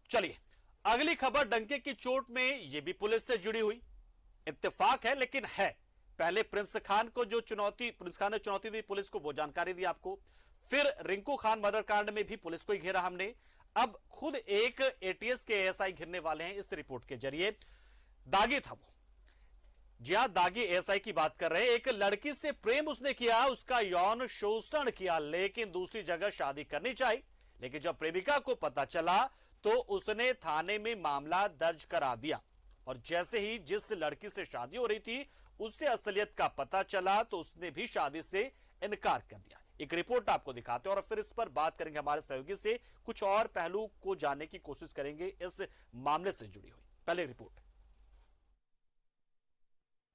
चलिए अगली खबर डंके की चोट में यह भी पुलिस से जुड़ी हुई इत्तेफाक है, लेकिन है। पहले प्रिंस खान ने चुनौती दी पुलिस को, वो जानकारी दी आपको। फिर रिंकू खान मर्डर कांड में भी पुलिस को ही घेरा हमने। अब खुद एक एटीएस के एएसआई घिरने वाले हैं इस रिपोर्ट के जरिए। दागी था वो, जी हां, दागी एएसआई की बात कर रहे हैं। एक लड़की से प्रेम उसने किया, उसका यौन शोषण किया, लेकिन दूसरी जगह शादी करनी चाहिए। लेकिन जब प्रेमिका को पता चला तो उसने थाने में मामला दर्ज करा दिया। और जैसे ही जिस लड़की से शादी हो रही थी उससे असलियत का पता चला तो उसने भी शादी से इनकार कर दिया। एक रिपोर्ट आपको दिखाते हैं और फिर इस पर बात करेंगे हमारे सहयोगी से, कुछ और पहलू को जानने की कोशिश करेंगे इस मामले से जुड़ी हुई। पहले रिपोर्ट।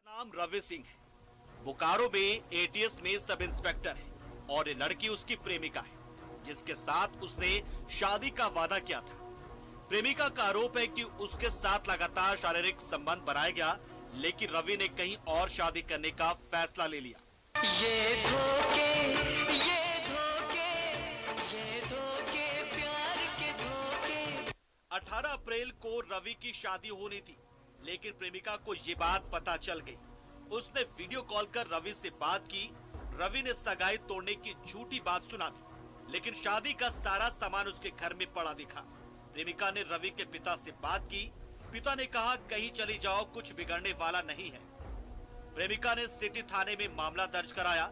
नाम रवि सिंह है, बोकारो में एटीएस में सब इंस्पेक्टर है और ये लड़की उसकी प्रेमिका है जिसके साथ उसने शादी का वादा किया था। प्रेमिका का आरोप है कि उसके साथ लगातार शारीरिक संबंध बनाया गया, लेकिन रवि ने कहीं और शादी करने का फैसला ले लिया। ये धोखे, ये धोखे, ये धोखे, प्यार के धोखे। 18 अप्रैल को रवि की शादी होनी थी, लेकिन प्रेमिका को ये बात पता चल गई। उसने वीडियो कॉल कर रवि से बात की। रवि ने सगाई तोड़ने की झूठी बात सुना दी, लेकिन शादी का सारा सामान उसके घर में पड़ा दिखा। प्रेमिका ने रवि के पिता से बात की। पिता ने कहा कहीं चली जाओ, कुछ बिगड़ने वाला नहीं है। प्रेमिका ने सिटी थाने में मामला दर्ज कराया।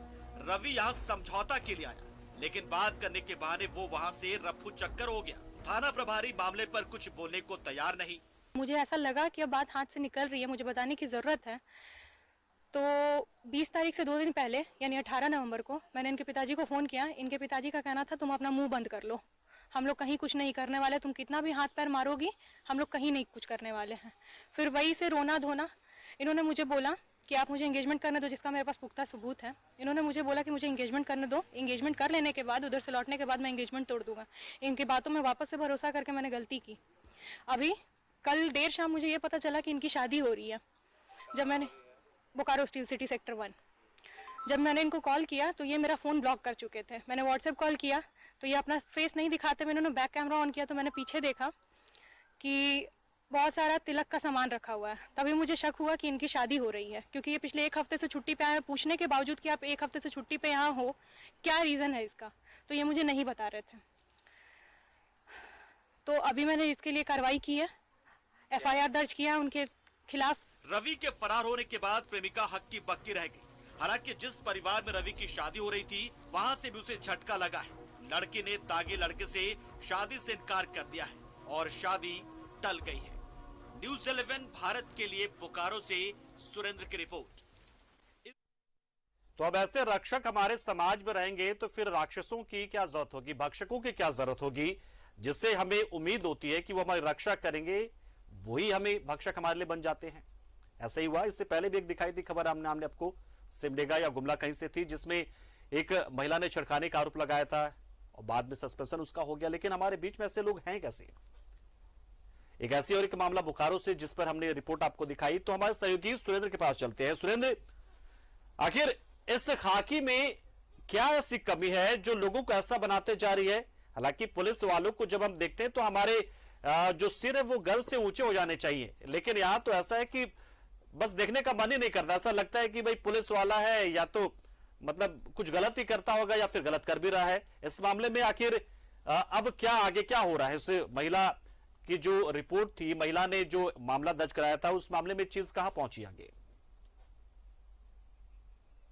रवि यहाँ समझौता के लिए आया, लेकिन बात करने के बहाने वो वहाँ से रफू चक्कर हो गया। थाना प्रभारी मामले पर कुछ बोलने को तैयार नहीं। मुझे ऐसा लगा कि अब बात हाथ से निकल रही है, मुझे बताने की जरूरत है। तो 20 तारीख से 2 दिन पहले यानी 18 नवंबर को मैंने इनके पिताजी को फ़ोन किया। इनके पिताजी का कहना था तुम अपना मुंह बंद कर लो, हम लोग कहीं कुछ नहीं करने वाले, तुम कितना भी हाथ पैर मारोगी हम लोग कहीं नहीं कुछ करने वाले हैं। फिर वही से रोना धोना। इन्होंने मुझे बोला कि आप मुझे एंगेजमेंट करने दो, जिसका मेरे पास पुख्ता सबूत है। इन्होंने मुझे बोला कि मुझे एंगेजमेंट करने दो, एंगेजमेंट कर लेने के बाद उधर से लौटने के बाद मैं एंगेजमेंट तोड़ दूंगा। इनकी बातों में वापस से भरोसा करके मैंने गलती की। अभी कल देर शाम मुझे ये पता चला कि इनकी शादी हो रही है। जब मैंने बोकारो स्टील सिटी सेक्टर 1 जब मैंने इनको कॉल किया तो ये मेरा फ़ोन ब्लॉक कर चुके थे। मैंने व्हाट्सएप कॉल किया तो ये अपना फेस नहीं दिखाते। मैंने उन्होंने बैक कैमरा ऑन किया तो मैंने पीछे देखा कि बहुत सारा तिलक का सामान रखा हुआ है। तभी मुझे शक हुआ कि इनकी शादी हो रही है, क्योंकि ये पिछले 1 हफ्ते से छुट्टी पे आए हैं। पूछने के बावजूद कि आप 1 हफ्ते से छुट्टी पे यहाँ हो, क्या रीज़न है इसका, तो ये मुझे नहीं बता रहे थे। तो अभी मैंने इसके लिए कार्रवाई की है, FIR दर्ज किया है उनके खिलाफ। रवि के फरार होने के बाद प्रेमिका हक्की बक्की रह गई। हालांकि जिस परिवार में रवि की शादी हो रही थी वहां से भी उसे झटका लगा है। लड़के ने दागी लड़के से शादी से इनकार कर दिया है और शादी टल गई है। न्यूज़ 11 भारत के लिए बोकारो से सुरेंद्र की रिपोर्ट। तो अब ऐसे रक्षक हमारे समाज में रहेंगे तो फिर राक्षसों की क्या जरूरत होगी, भक्षकों की क्या जरूरत होगी, जिससे हमें उम्मीद होती है कि वो हमारी रक्षा करेंगे, वही हमें भक्षक हमारे लिए बन जाते हैं। ऐसा ही हुआ। इससे पहले भी एक दिखाई थी खबर हमने आपको, सिमडेगा या गुमला कहीं से थी, जिसमें एक महिला ने छिड़काने का आरोप लगाया था और बाद में सस्पेंशन उसका हो गया। लेकिन हमारे बीच में ऐसे लोग हैं कैसे? एक ऐसी और एक मामला बोकारो से जिस पर हमने रिपोर्ट आपको दिखाई। तो हमारे सहयोगी सुरेंद्र के पास चलते हैं। सुरेंद्र, आखिर इस खाकी में क्या ऐसी कमी है जो लोगों को ऐसा बनाते जा रही है? हालांकि पुलिस वालों को जब हम देखते हैं तो हमारे जो सिर है वो गर्व से ऊंचे हो जाने चाहिए, लेकिन यहां तो ऐसा है कि बस देखने का मन ही नहीं करता। ऐसा लगता है कि भाई पुलिस वाला है या तो मतलब कुछ गलत ही करता होगा या फिर गलत कर भी रहा है। इस मामले में आखिर अब क्या आगे क्या हो रहा है? उस महिला की जो रिपोर्ट थी, महिला ने जो मामला दर्ज कराया था, उस मामले में चीज कहां पहुंची आगे?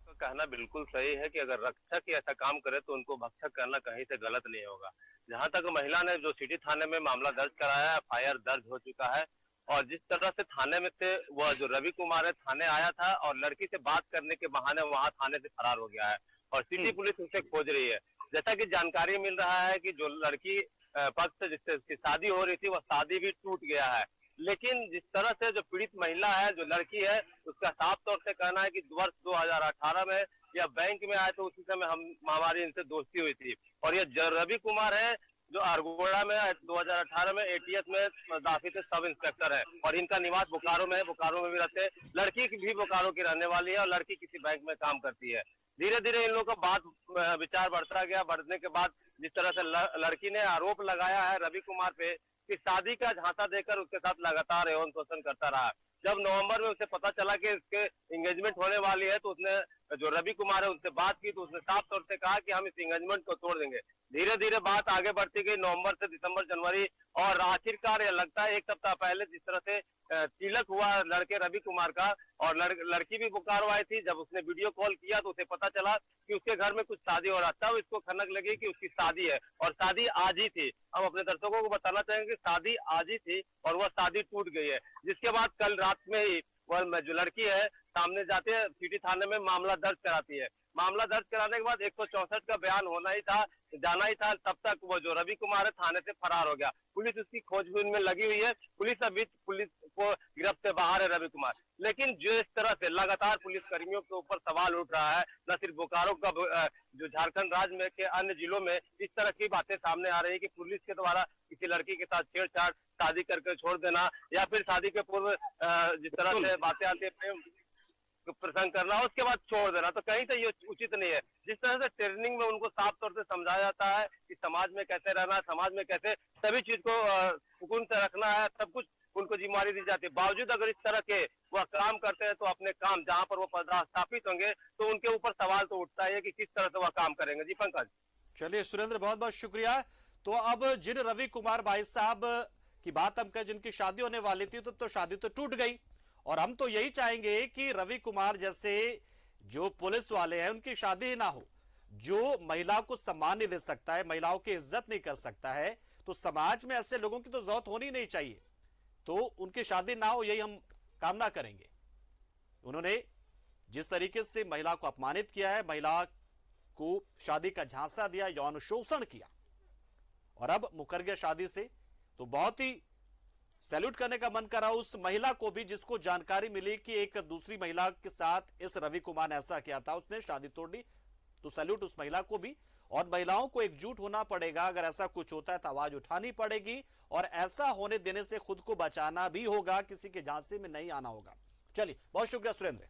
तो कहना बिल्कुल सही है कि अगर रक्षक ही ऐसा काम करे तो उनको भक्षक करना कहीं से गलत नहीं होगा। जहां तक महिला ने जो सिटी थाने में मामला दर्ज कराया है, FIR दर्ज हो चुका है। और जिस तरह से थाने में से वह जो रवि कुमार है थाने आया था और लड़की से बात करने के बहाने वहां थाने से फरार हो गया है और सिटी पुलिस उसे खोज रही है। जैसा कि जानकारी मिल रहा है कि जो लड़की पक्ष से जिससे उसकी शादी हो रही थी वह शादी भी टूट गया है। लेकिन जिस तरह से जो पीड़ित महिला है, जो लड़की है, उसका साफ तौर से कहना है कि वर्ष 2018 में यह बैंक में आए तो उसी समय हमारी इनसे दोस्ती हुई थी। और यह रवि कुमार है जो अरगोड़ा में 2018 में एटीएस में दाखिल थे, सब इंस्पेक्टर है और इनका निवास बोकारो में है। बोकारो में भी रहते हैं। लड़की भी बोकारो की रहने वाली है और लड़की किसी बैंक में काम करती है। धीरे धीरे इन लोगों का बात विचार बढ़ता गया। बढ़ने के बाद जिस तरह से लड़की ने आरोप लगाया है रवि कुमार पे कि शादी का झांसा देकर उसके साथ लगातार यौन शोषण करता रहा। जब नवंबर में उसे पता चला कि इसके एंगेजमेंट होने वाली है तो उसने जो रवि कुमार है उनसे बात की, तो उसने साफ तौर से कहा कि हम इस एंगेजमेंट को तोड़ देंगे। धीरे धीरे बात आगे बढ़ती गई, नवंबर से दिसंबर, जनवरी, और आखिरकार यह लगता है 1 सप्ताह पहले जिस तरह से तिलक हुआ लड़के रवि कुमार का, और लड़की भी बोकारो आई थी। जब उसने वीडियो कॉल किया तो उसे पता चला कि उसके घर में कुछ शादी हो रहा था। तब इसको खनक लगी कि उसकी शादी है, और शादी आज ही थी। हम अपने दर्शकों को बताना चाहेंगे कि शादी आज ही थी और वह शादी टूट गई है। जिसके बाद कल रात में ही वह जो लड़की है सामने जाते हैं, सिटी थाने में मामला दर्ज कराती है। मामला दर्ज कराने के बाद 164 का बयान होना ही था, जाना ही था। तब तक वो जो रवि कुमार है थाने से फरार हो गया। पुलिस उसकी खोजबीन में लगी हुई है। पुलिस को गिरफ्त से बाहर है रवि कुमार। लेकिन जो इस तरह से लगातार पुलिस कर्मियों के ऊपर सवाल उठ रहा है, न सिर्फ बोकारो का, जो झारखंड राज्य में के अन्य जिलों में इस तरह की बातें सामने आ रही है कि पुलिस के द्वारा किसी लड़की के साथ छेड़छाड़, शादी करके छोड़ देना, या फिर शादी के पूर्व जिस तरह से बातें आती है प्रसंग करना, उसके बाद छोड़ देना, तो कहीं से ये उचित नहीं है। जिस तरह से ट्रेनिंग में उनको साफ तौर से समझाया जाता है कि समाज में कैसे रहना, समाज में कैसे सभी चीज को सुकून से रखना है, सब कुछ उनको जिम्मेदारी दी जाती है। बावजूद अगर इस तरह के वह काम करते हैं तो अपने काम जहाँ पर वो स्थापित होंगे तो उनके ऊपर सवाल तो उठता है कि किस तरह से वह काम करेंगे। जी पंकज। चलिए सुरेंद्र, बहुत बहुत शुक्रिया। तो अब जिन रवि कुमार भाई साहब की बात हम करें, जिनकी शादी होने वाली थी, तो शादी तो टूट गई। और हम तो यही चाहेंगे कि रवि कुमार जैसे जो पुलिस वाले हैं उनकी शादी ही ना हो। जो महिला को सम्मान नहीं दे सकता है, महिलाओं की इज्जत नहीं कर सकता है, तो समाज में ऐसे लोगों की तो जरूरत होनी नहीं चाहिए। तो उनकी शादी ना हो, यही हम कामना करेंगे। उन्होंने जिस तरीके से महिला को अपमानित किया है, महिला को शादी का झांसा दिया, यौन शोषण किया, और अब मुकर गया शादी से, तो बहुत ही सैल्यूट करने का मन कर रहा उस महिला को भी जिसको जानकारी मिली कि एक दूसरी महिला के साथ इस रवि कुमार ने ऐसा किया था, उसने शादी तोड़ दी। तो सैल्यूट उस महिला को भी। और महिलाओं को एकजुट होना पड़ेगा। अगर ऐसा कुछ होता है तो आवाज उठानी पड़ेगी, और ऐसा होने देने से खुद को बचाना भी होगा, किसी के झांसे में नहीं आना होगा। चलिए, बहुत शुक्रिया Surendra.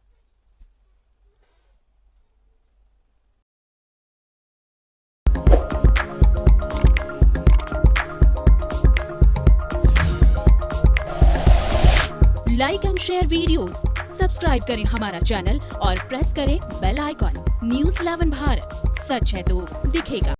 Like and share videos, subscribe करें हमारा चैनल और प्रेस करें बेल आइकॉन। न्यूज़ 11 भारत, सच है तो दिखेगा।